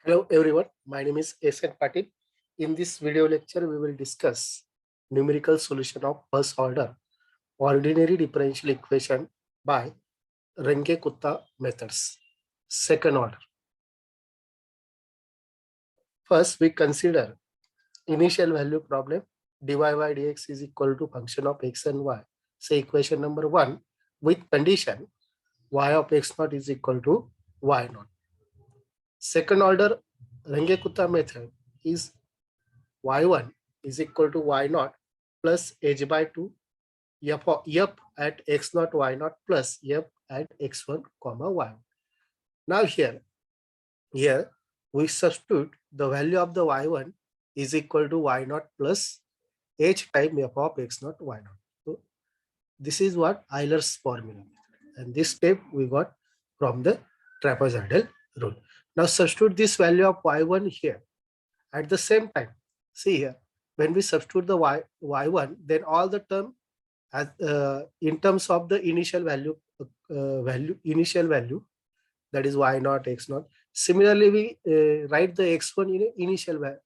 Hello everyone, my name is S.N. Patil. In this video lecture, we will discuss numerical solution of first order ordinary differential equation by Runge-Kutta methods. Second order. First, we consider initial value problem. dy by dx is equal to function of x and y. Say equation number 1 with condition y of x naught is equal to y naught. Second order Runge-Kutta method is y1 is equal to y naught plus h by 2 f at x naught y naught plus f at x1 comma y1. Now here we substitute the value of the y1 is equal to y naught plus h time f of x naught y naught. So this is what Euler's formula, and this step we got from the trapezoidal rule. Now substitute this value of y1 here. At the same time, see here, when we substitute the y1, then all the term as in terms of the initial value, that is y naught, x naught. Similarly, we write the x1 in initial value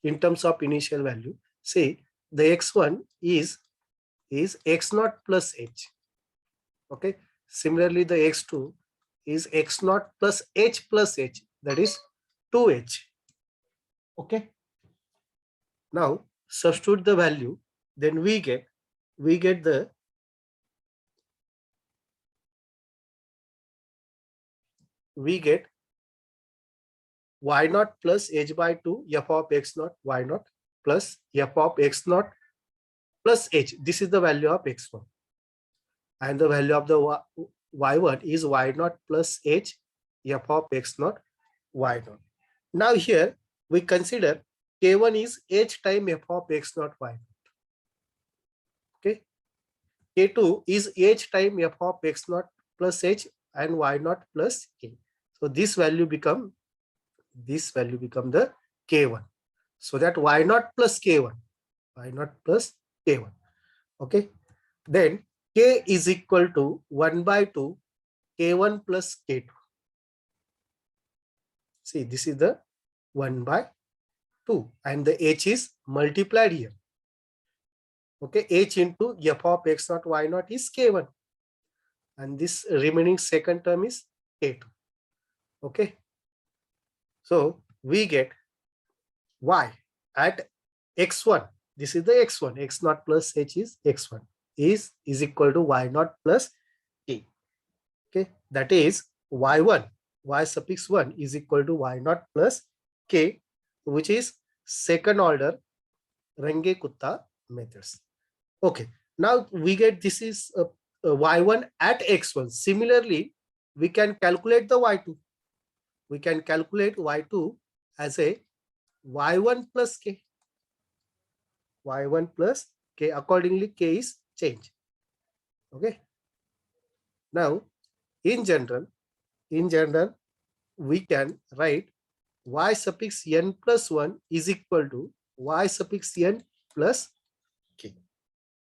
in terms of initial value. Say the x1 is x naught plus h. Okay. Similarly, the x2 is x naught plus h, that is 2h. Okay. Now substitute the value, then we get the y naught plus h by 2 f of x naught y naught plus f of x naught plus h. This is the value of x1, and the value of the y1 is y naught plus h f of x naught y naught. Now here we consider k1 is h time f of x naught y naught. Okay. K2 is h time f of x naught plus h and y naught plus k. So this value become the k1. So that y naught plus k1, Okay. Then k is equal to 1 by 2 k1 plus k2. See, this is the 1 by 2, and the h is multiplied here. Okay, h into f of x naught y naught is k1, and this remaining second term is k2. Okay, so we get y at x1. This is the x1. X naught plus h is x1 is equal to y naught plus k. Okay, that is y1, y suffix 1 is equal to y naught plus k, which is second order Runge-Kutta methods. Okay, now we get this is y1 at x1. Similarly, we can calculate the y2. We can calculate y2 as a y1 plus k. y1 plus k. Accordingly, k is changed. Okay. Now, in general, we can write y suffix n plus 1 is equal to y suffix n plus k.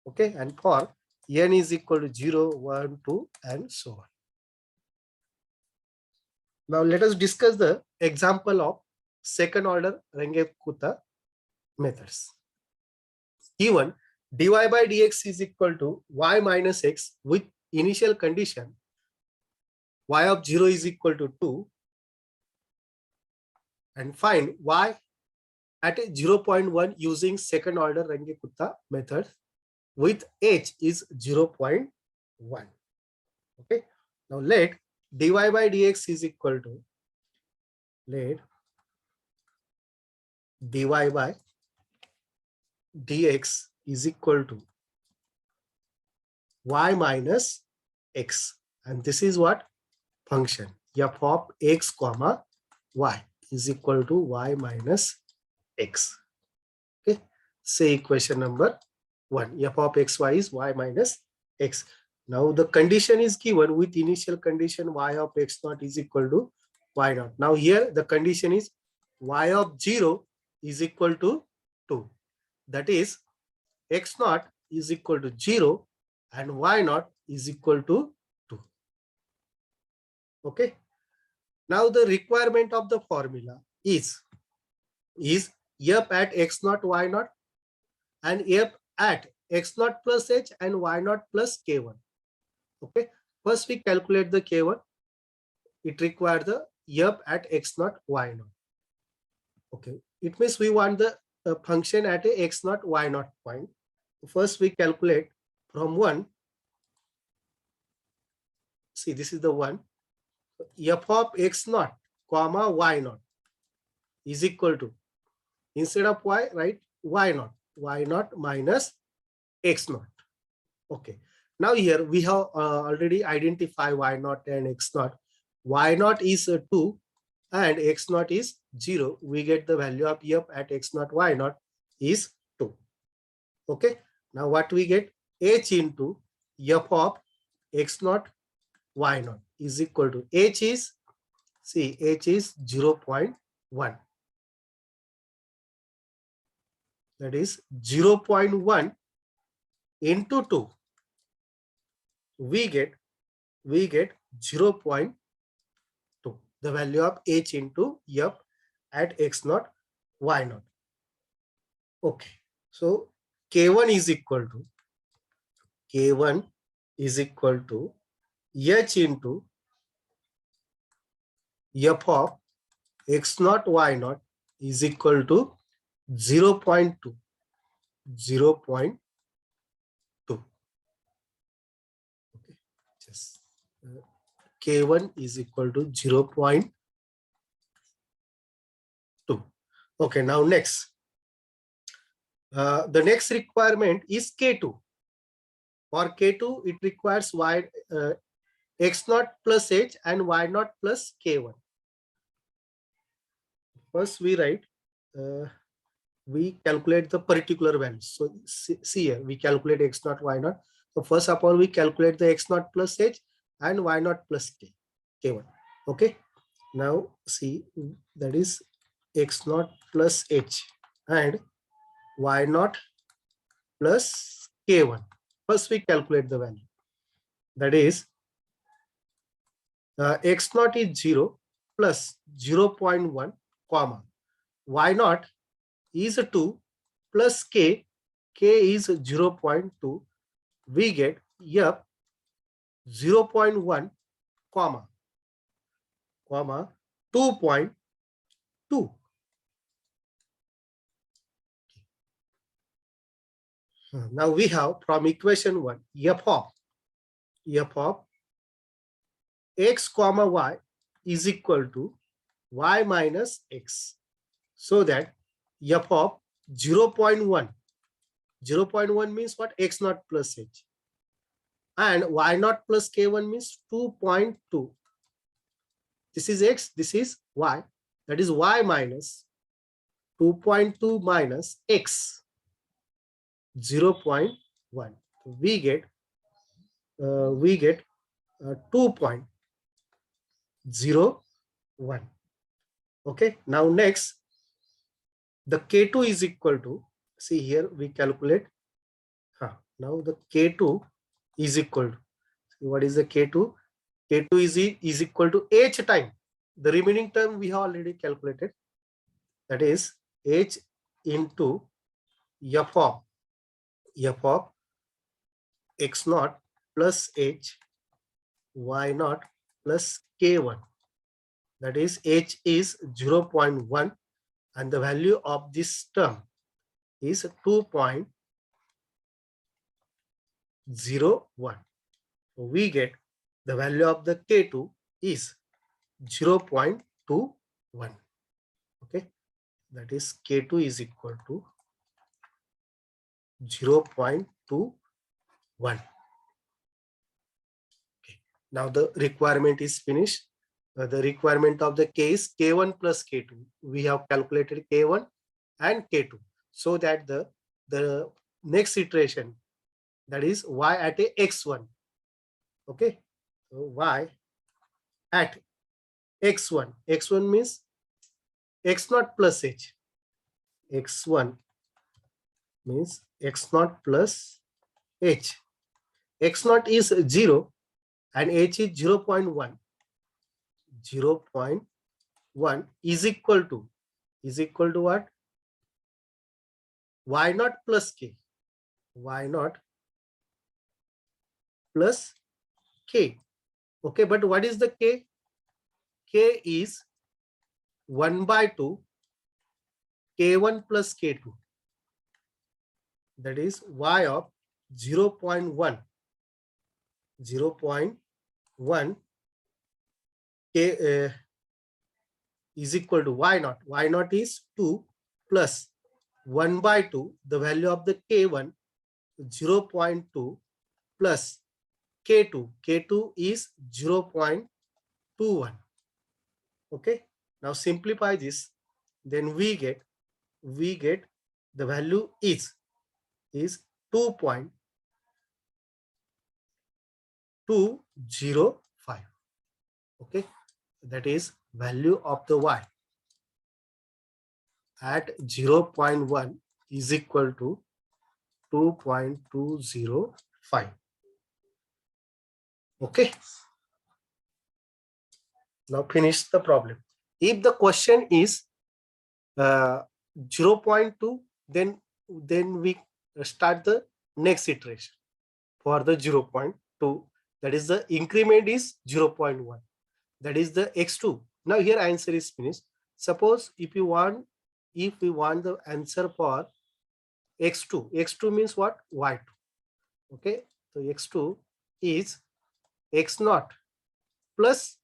Okay, and for n is equal to 0, 1, 2, and so on. Now let us discuss the example of second order Runge-Kutta methods. Given dy by dx is equal to y minus x with initial condition y of 0 is equal to 2, and find y at a 0.1 using second order Runge-Kutta method with h is 0.1. Okay. Now let dy by dx is equal to, dy by dx is equal to y minus x, and this is what function f of x comma y is equal to y minus x. Okay, say equation number 1, f of xy is y minus x. Now the condition is given with initial condition y of x naught is equal to y naught. Now here the condition is y of 0 is equal to 2. That is x naught is equal to 0 and y naught is equal to 2. Okay. Now the requirement of the formula. is f at x naught y naught and f at x naught plus h and y naught plus k1. Okay, first we calculate the k1. It requires the f at x naught y naught. Okay, it means we want the function at a x naught y naught point. First we calculate from 1. See, this is the 1. F of x naught comma y naught is equal to, instead of y, write y naught minus x naught. Okay, now here we have already identified y naught and x naught. Y naught is 2 and x naught is 0. We get the value of f at x naught y naught is 2. Okay, now what we get? H into f of x naught y naught is equal to, h is, see, h is 0.1. That is 0.1 into 2. We get 0.2. The value of h into f at x naught y naught. Okay, so k1 is equal to h into f of x naught y naught is equal to 0.2. Okay, just k1 is equal to 0.2. Okay, now next, the next requirement is k2. For k2, it requires x naught plus h and y naught plus k1. First we write, we calculate the particular values. So see here, we calculate x naught, y naught. So first of all, we calculate the x naught plus h and y naught plus k1. Okay, now see, that is x naught plus h and y naught plus k1. First we calculate the value. That is x naught is 0 plus 0.1 comma y naught is 2 plus k is 0.2. We get f 0.1 comma 2.2. Now we have from equation 1 f of x comma y is equal to y minus x. So that f of 0.1 means what? X naught plus h, and y naught plus k1 means 2.2. This is x, this is y. That is y minus 2.2 minus x 0.1. We get 2.01. Okay, now next, the k2 is equal to, see here we calculate. Now the k2 is equal to, what is the k2? K2 is equal to h time. The remaining term we have already calculated. That is h into f of x naught plus h, y naught plus k1. That is h is 0.1 and the value of this term is 2.01. We get the value of the k2 is 0.21. Okay, that is k2 is equal to 0.21. Okay, now the requirement is finished. The requirement of the k is k1 plus k2. We have calculated k1 and k2, so that the next iteration, that is y at a x1. Okay, so y at x1. X1 means x naught plus h. X1 means x naught plus h. X naught is 0 and h is 0.1. 0.1 is equal to is equal to what? Y naught plus k. Y naught plus k. Okay, but what is the k? K is 1 by 2 k1 plus k2. That is y of 0.1. 0.1 k is equal to y naught. Y naught is 2 plus 1 by 2, the value of the k1, 0.2 plus k2. K2 is 0.21. Okay. Now simplify this. Then we get the value is 2.205. Okay. That is value of the y at 0.1 is equal to 2.205. Okay. Now finish the problem. If the question is 0.2, then we start the next iteration for the 0.2. That is the increment is 0.1. That is the x2. Now here answer is finished. Suppose if we want the answer for x2 means what? Y2. Okay, so x2 is x naught plus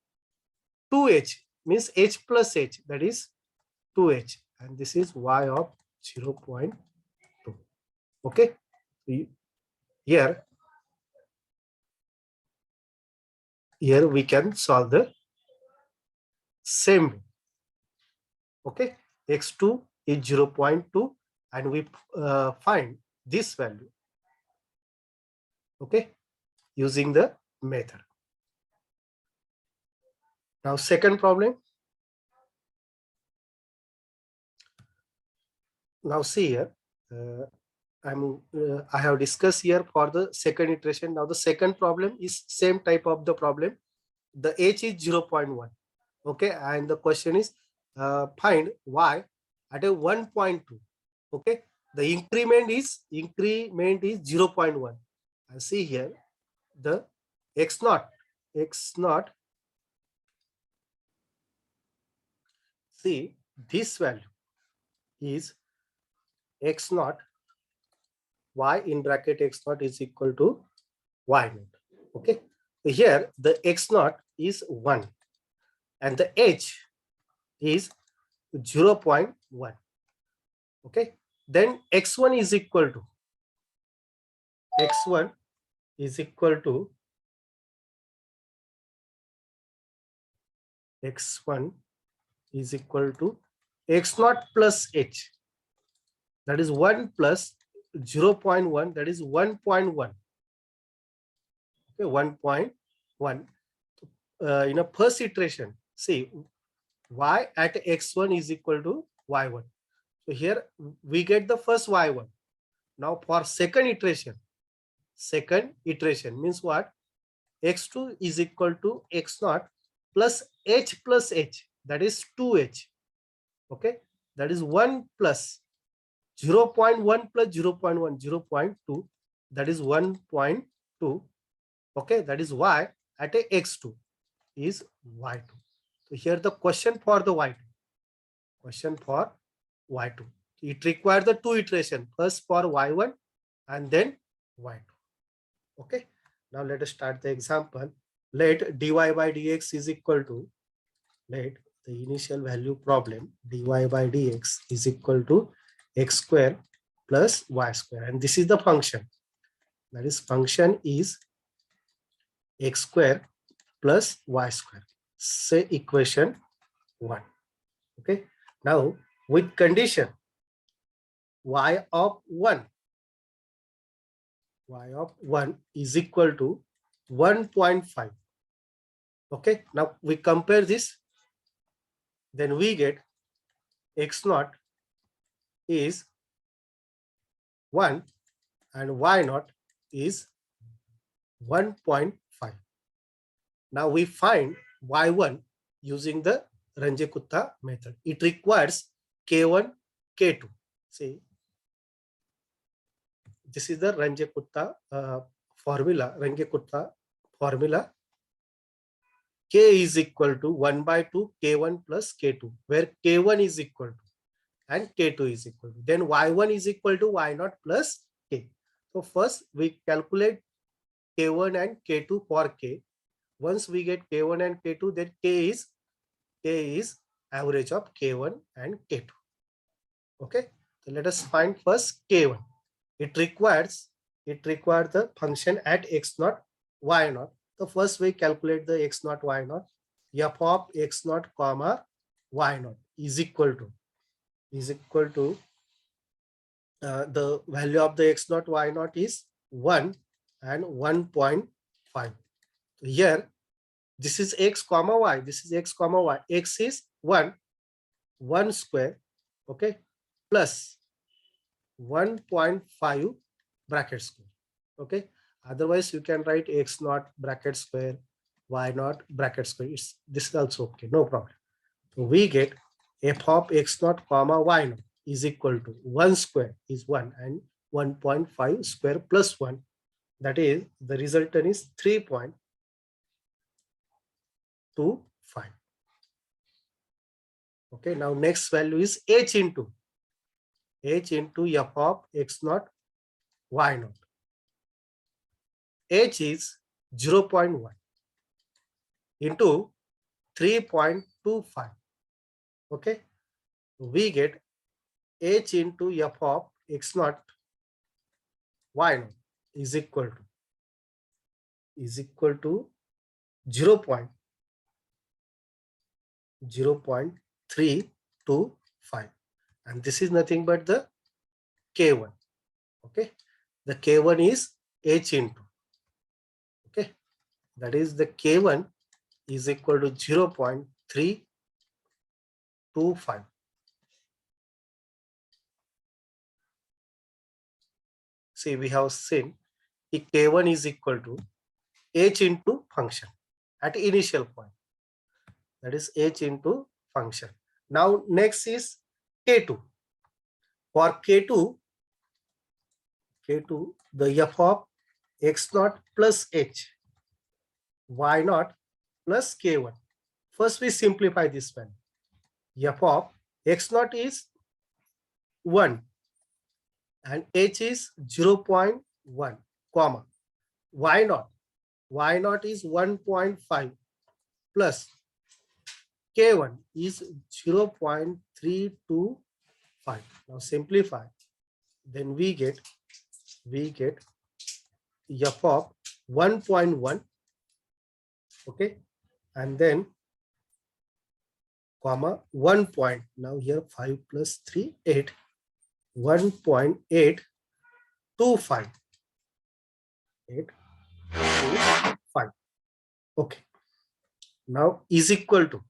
2h, means h plus h, that is 2h, and this is y of 0.2. Okay, here we can solve the same way. Okay, x2 is 0.2 and we find this value. Okay, using the method. Now second problem. Now see here, I have discussed here for the second iteration. Now the second problem is same type of the problem. The h is 0.1. Okay, and the question is find y at a 1.2. Okay, the increment is 0.1. And see here the x naught. See, this value is x naught, y in bracket x naught is equal to y naught. Okay, here the x naught is 1 and the h is 0.1. Okay, then x1 is equal to x naught plus h, that is 1 plus 0.1, that is 1.1. Okay, 1.1. In a first iteration, see y at x1 is equal to y1. So here we get the first y1. Now for second iteration means what? x2 is equal to x naught plus h, that is 2h. Okay, that is 1 plus 0.1 plus 0.1, 0.2, that is 1.2. Okay, that is y at a x2 is y2. So here the question for the y2. It requires the two iteration, first for y1 and then y2. Okay, now let us start the example. Let dy by dx is equal to, let the initial value problem, dy by dx is equal to x square plus y square, and this is the function. That is function is x square plus y square. Say equation 1. Okay, now with condition y of 1 is equal to 1.5. Okay, now we compare this, then we get x naught is 1 and y naught is 1.5. Now we find y1 using the Runge-Kutta method. It requires K1, K2. See, this is the Runge-Kutta formula. Runge-Kutta formula. K is equal to 1 by 2 K1 plus K2, where K1 is equal to and K2 is equal to. Then Y1 is equal to Y0 plus K. So first we calculate K1 and K2 for K. Once we get K1 and K2, then K is average of K1 and K2. Okay. So let us find first K1. It requires the function at x0, y0. So first we calculate the x0, y0. F of x0, comma y0 is equal to the value of the x0, y0 is 1 and 1.5. Here, this is x comma y. This is x comma y. X is 1 square, okay, plus 1.5 bracket square, okay. Otherwise, you can write x0 bracket square, y0 bracket square. This is also okay, no problem. So we get f of x0 comma y0 is equal to 1 square is 1 and 1.5 square plus 1. That is, the resultant is 3.25. Okay, now next value is h into f of x0, y0. H is 0.1 into 3.25. Okay, we get h into f of x0, y0 is equal to 0.325, and this is nothing but the K1. Okay, the K1 is h into, okay, that is the K1 is equal to 0.325. See, we have seen K1 is equal to h into function at initial point. That is h into function. Now next is K2. For K2, the f of x0 plus h, y0 plus K1. First we simplify this one. F of x0 is 1 and h is 0.1, comma y0 is 1.5 plus K1 is 0.325. Now simplify, then we get f of 1.1, okay, and then comma 1 point. Now here 5 plus 3, 8, 1.825. 825. Okay. Now is equal to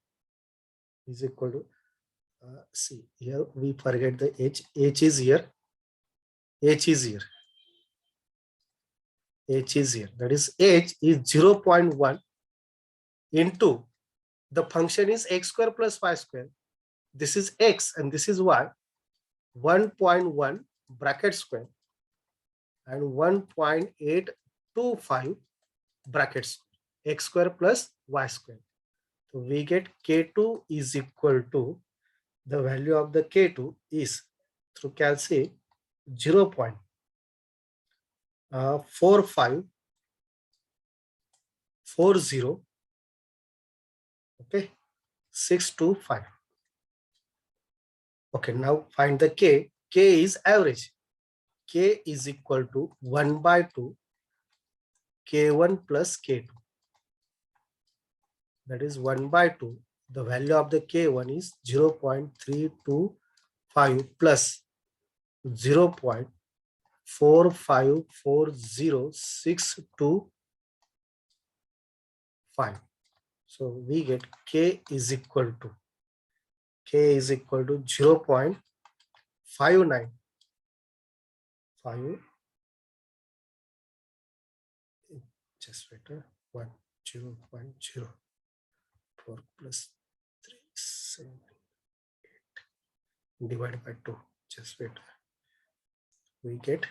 see, here we forget the h. H is here. That is h is 0.1 into the function is x square plus y square. This is x and this is y. 1.1 bracket square and 1.825 bracket square. X square plus y square. So we get K2 is equal to, the value of the K2 is, through calculation, 0.4540. Okay, 625. Okay, now find the K. K is average. K is equal to 1 by 2 K1 plus K2. That is 1 by 2. The value of the K1 is 0.325 plus 0.4540625. So we get K is equal to 0.595. Just wait, 10.0. 4 plus 3, 7, divided by 2. Just wait. We get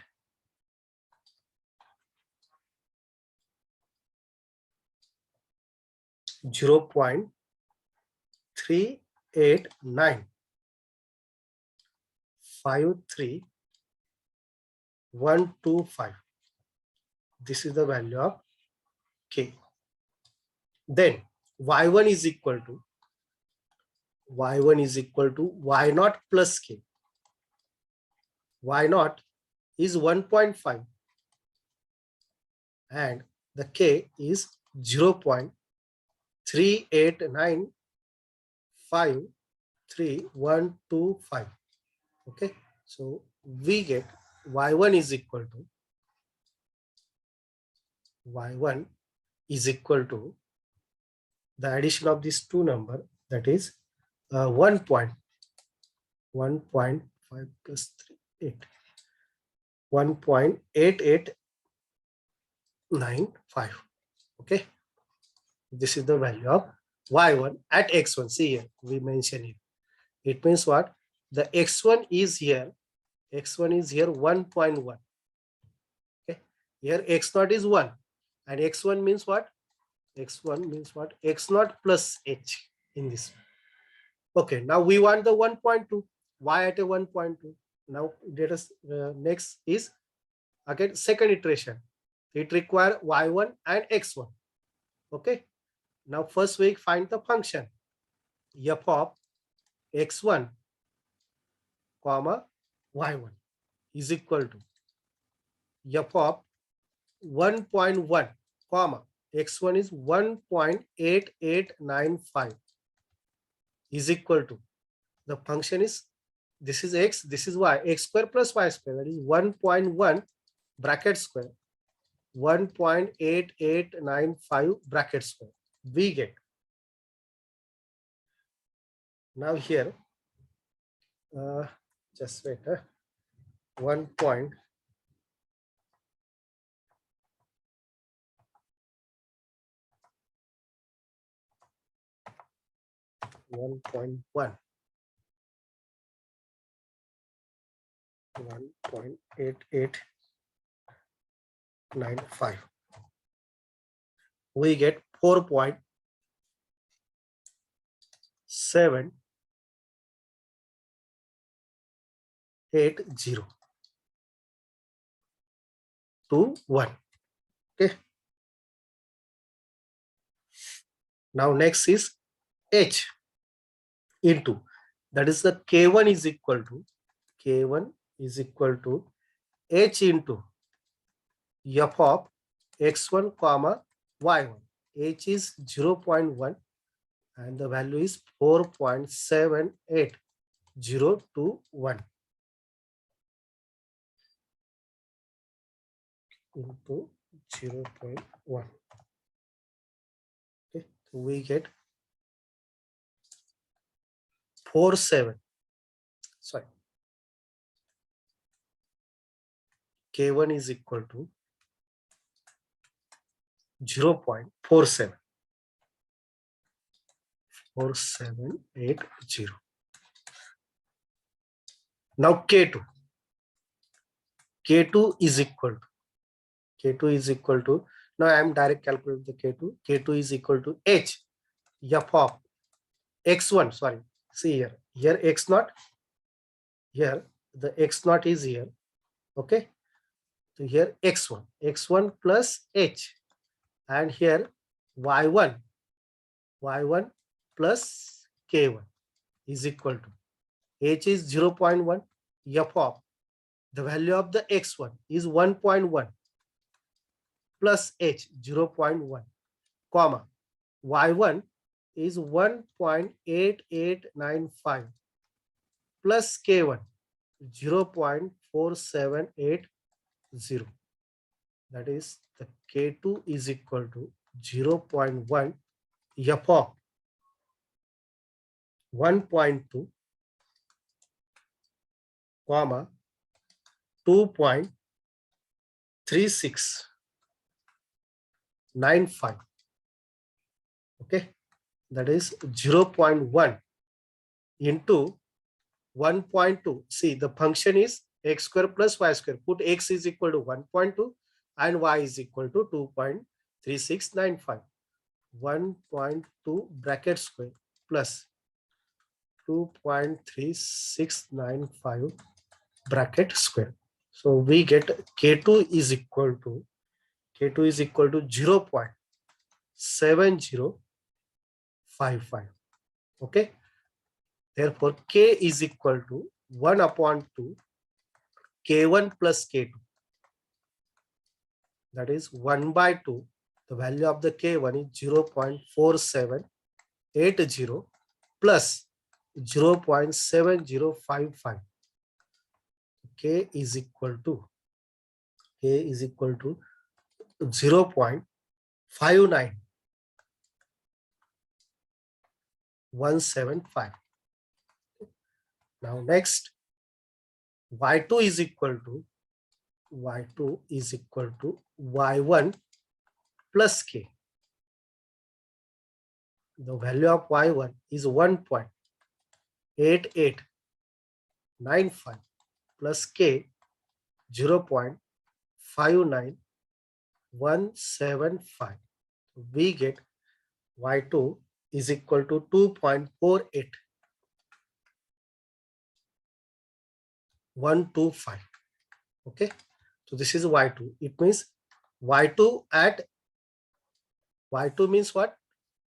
0.38953,125. This is the value of K. Then y1 is equal to y naught plus K. Y naught is 1.5 and the K is 0.38953,125. Okay, so we get y1 is equal to the addition of these two numbers, that is 1.5 plus 3, 8, 1.8895. Okay, this is the value of y1 at x1. See here, we mention it. It means what? The x1 is here. X1 is here 1.1. Okay, here x0 is 1, and x1 means what? X1 means what? X0 plus h in this. Okay, now we want the 1.2. Why at a 1.2? Now let us next is again second iteration. It requires y1 and x1. Okay, now first we find the function f of x1 comma y1 is equal to f of 1.1 comma x1 is 1.8895 is equal to, the function is, this is x, this is y, x square plus y square, that is 1.1 bracket square 1.8895 bracket square. We get, now here just wait, 1.1 1.8895. We get 4.780. to 1. Okay. Now next is h into, that is the k1 is equal to h into f of x1 comma y1. H is 0.1 and the value is 4.78021 into 0.1. Okay, so we get 47. Sorry, K1 is equal to 0.47. 4780. Now K2 is equal to, now I am direct calculating the K2 is equal to h f of x1, sorry, see here x0, here the x0 is here. Okay, so here x1 plus h, and here y1 plus k1 is equal to, h is 0.1, f of the value of the x1 is 1.1 plus h 0.1, comma y1 is 1.8895 plus k1 0.4780. That is the K2 is equal to 0.1 f of 1.2 comma 2.3695. Okay, that is 0.1 into 1.2. See, the function is x square plus y square. Put x is equal to 1.2 and y is equal to 2.3695. 1.2 bracket square plus 2.3695 bracket square. So we get K2 is equal to 0.7055. Okay. Therefore, K is equal to 1 upon 2 K1 plus K2. That is 1 by 2. The value of the K1 is 0.4780 plus 0.7055. K is equal to 0.59175. Now next, y2 is equal to y1 plus k. The value of y1 is 1.8895 plus k 0.59175. We get y2 is equal to 2.48125. Okay, so this is y2. It means y2 means what?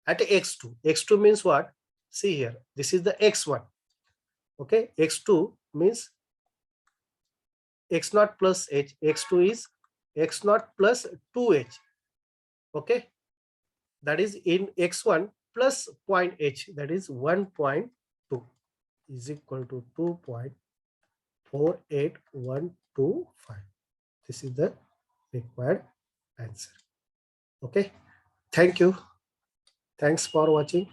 At x2. X2 means what? See here, this is the x1. Okay, x2 means x0 plus h. X2 is x0 plus 2h. Okay, that is in x1 plus point h, that is 1.2 is equal to 2.48125. This is the required answer. Okay, thank you. Thanks for watching.